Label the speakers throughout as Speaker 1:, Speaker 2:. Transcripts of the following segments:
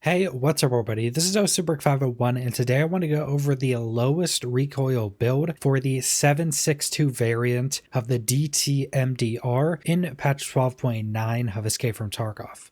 Speaker 1: Hey, what's up everybody? This is Super501 and today I want to go over the lowest recoil build for the 7.62 variant of the DT MDR in patch 12.9 of Escape from Tarkov.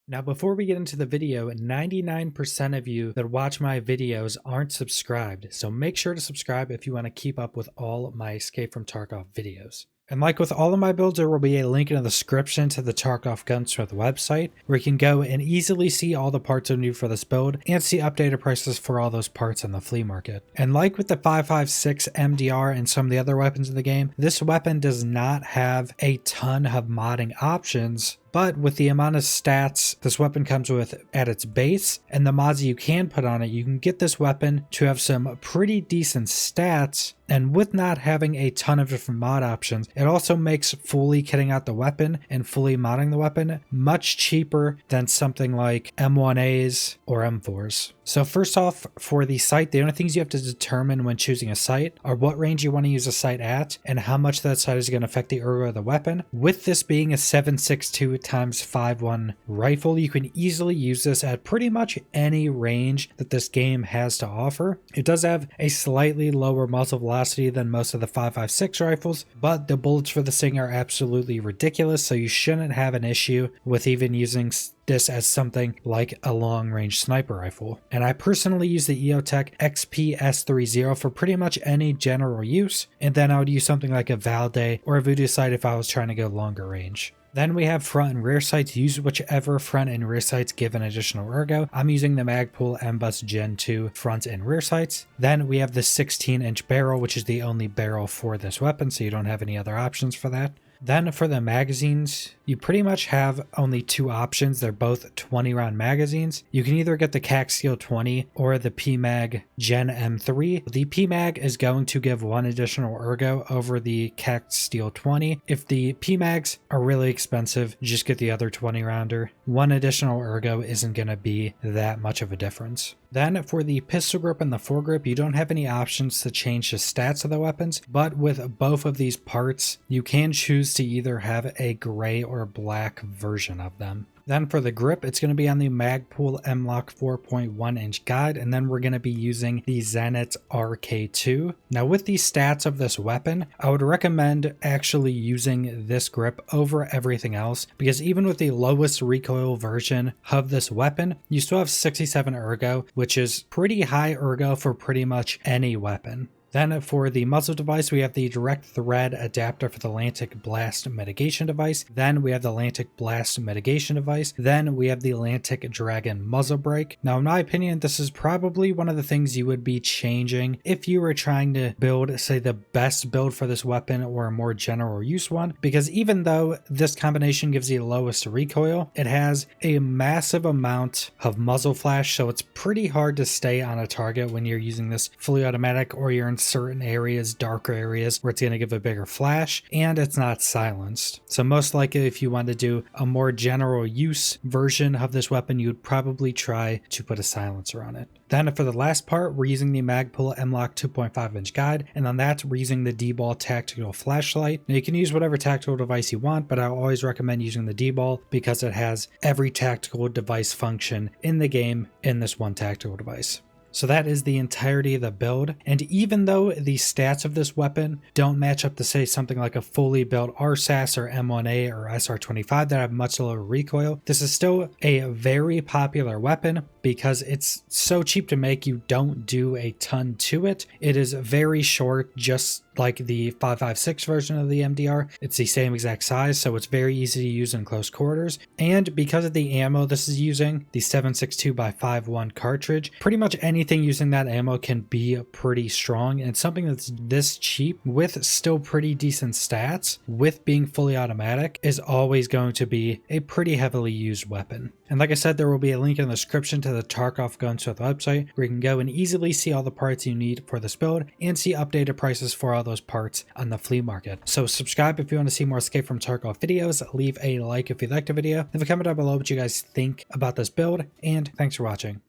Speaker 1: Now, before we get into the video, 99% of you that watch my videos aren't subscribed, so make sure to subscribe if you want to keep up with all my Escape from Tarkov videos. And like with all of my builds, there will be a link in the description to the Tarkov Gunsmith website, where you can go and easily see all the parts you need for this build and see updated prices for all those parts on the flea market. And like with the 5.56 MDR and some of the other weapons in the game, this weapon does not have a ton of modding options. But with the amount of stats this weapon comes with at its base and the mods you can put on it, you can get this weapon to have some pretty decent stats. And with not having a ton of different mod options, it also makes fully kitting out the weapon and fully modding the weapon much cheaper than something like M1As or M4s. So first off, for the sight, the only things you have to determine when choosing a sight are what range you want to use a sight at and how much that sight is going to affect the ergo of the weapon. With this being a 7.62 x 5.1 rifle, you can easily use this at pretty much any range that this game has to offer. It does have a slightly lower muzzle velocity than most of the 5.56 rifles, but the bullets for this thing are absolutely ridiculous, so you shouldn't have an issue with even using this as something like a long-range sniper rifle. And I personally use the EOTech XP-S30 for pretty much any general use, and then I would use something like a Valde or a Voodoo sight if I was trying to go longer range. Then we have front and rear sights. Use whichever front and rear sights give an additional ergo. I'm using the Magpul MBus Gen 2 front and rear sights. Then we have the 16-inch barrel, which is the only barrel for this weapon, so you don't have any other options for that. Then for the magazines, you pretty much have only two options. They're both 20 round magazines. You can either get the CAC Steel 20 or the PMag Gen M3. The PMag is going to give one additional ergo over the CAC Steel 20. If the PMags are really expensive, just get the other 20 rounder. One additional ergo isn't going to be that much of a difference. Then for the pistol grip and the foregrip, you don't have any options to change the stats of the weapons, but with both of these parts, you can choose to either have a gray or black version of them. Then for the grip, it's going to be on the Magpul M-Lock 4.1 inch guide, and then we're going to be using the Zenit RK2. Now with the stats of this weapon, I would recommend actually using this grip over everything else, because even with the lowest recoil version of this weapon, you still have 67 ergo, which is pretty high ergo for pretty much any weapon. Then for the muzzle device, we have the direct thread adapter for the Atlantic Blast mitigation device. Then we have the Atlantic Blast mitigation device. Then we have the Atlantic Dragon muzzle brake. Now, in my opinion, this is probably one of the things you would be changing if you were trying to build, say, the best build for this weapon or a more general use one, because even though this combination gives the lowest recoil, it has a massive amount of muzzle flash, so it's pretty hard to stay on a target when you're using this fully automatic or you're in certain areas, darker areas, where it's going to give a bigger flash, and it's not silenced. So most likely if you want to do a more general use version of this weapon, you would probably try to put a silencer on it. Then for the last part, we're using the Magpul M-Lock 2.5 inch guide, and on that we're using the D-Ball tactical flashlight. Now you can use whatever tactical device you want, but I always recommend using the D-Ball because it has every tactical device function in the game in this one tactical device. So that is the entirety of the build, and even though the stats of this weapon don't match up to, say, something like a fully built RSASS or M1A or SR25 that have much lower recoil, this is still a very popular weapon because it's so cheap to make. You don't do a ton to it. It is very short, just like the 5.56 version of the MDR. It's the same exact size, so it's very easy to use in close quarters. And because of the ammo this is using, the 7.62 x 5.1 cartridge, pretty much anything using that ammo can be pretty strong, and something that's this cheap with still pretty decent stats with being fully automatic is always going to be a pretty heavily used weapon. And like I said, there will be a link in the description to the Tarkov Gunsmith website where you can go and easily see all the parts you need for this build and see updated prices for all those parts on the flea market. So subscribe if you want to see more Escape from Tarkov videos, leave a like if you liked the video, leave a comment down below what you guys think about this build, and thanks for watching.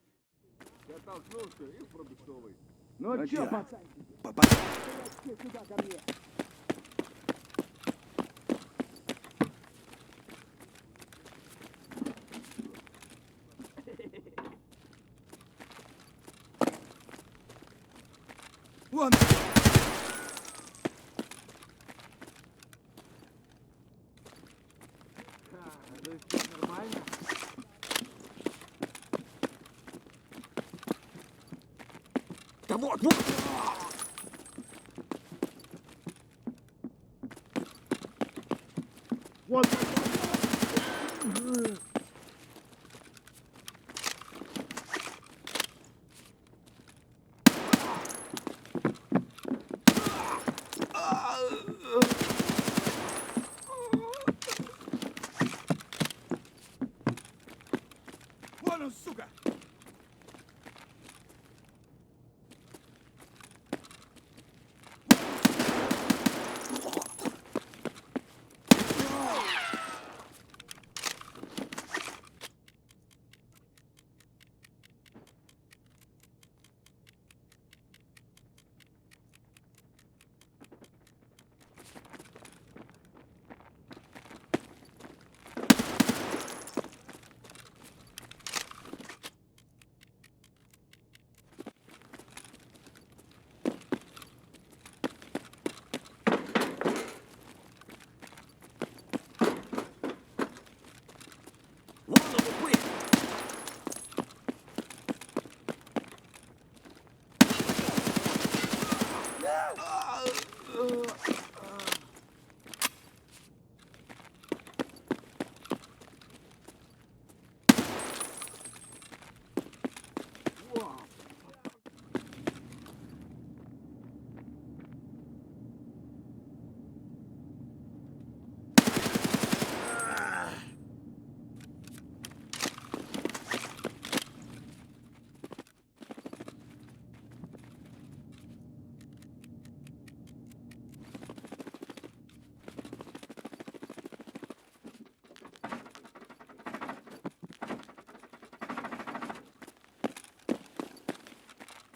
Speaker 2: Вон! Нормально? Да вот, вот! Вот! Вон он, сука!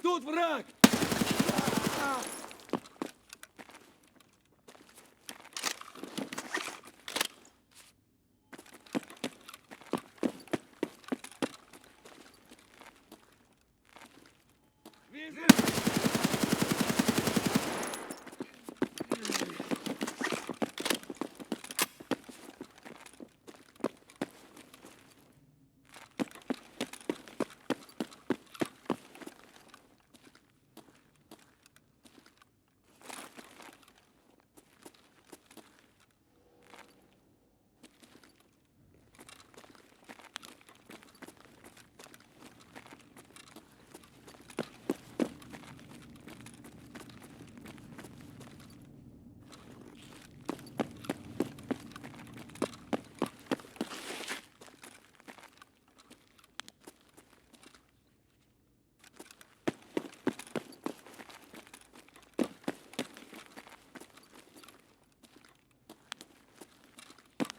Speaker 2: Тут враг! Вижу!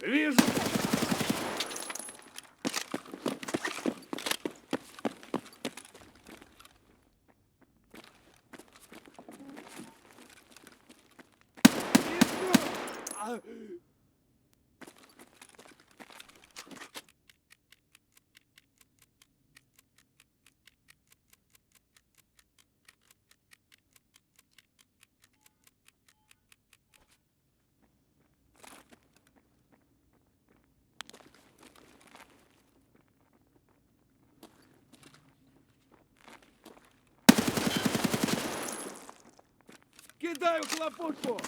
Speaker 2: Вижу! Кидаю хлопушку!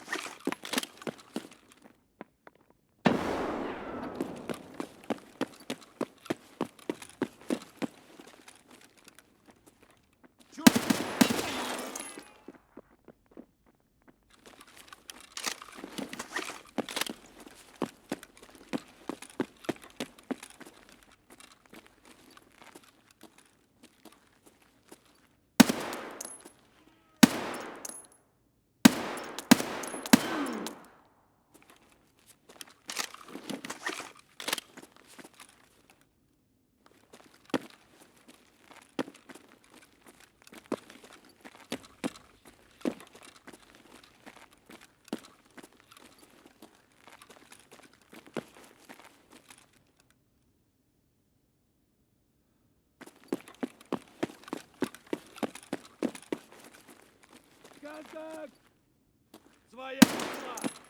Speaker 2: Контакт! Своя пошла!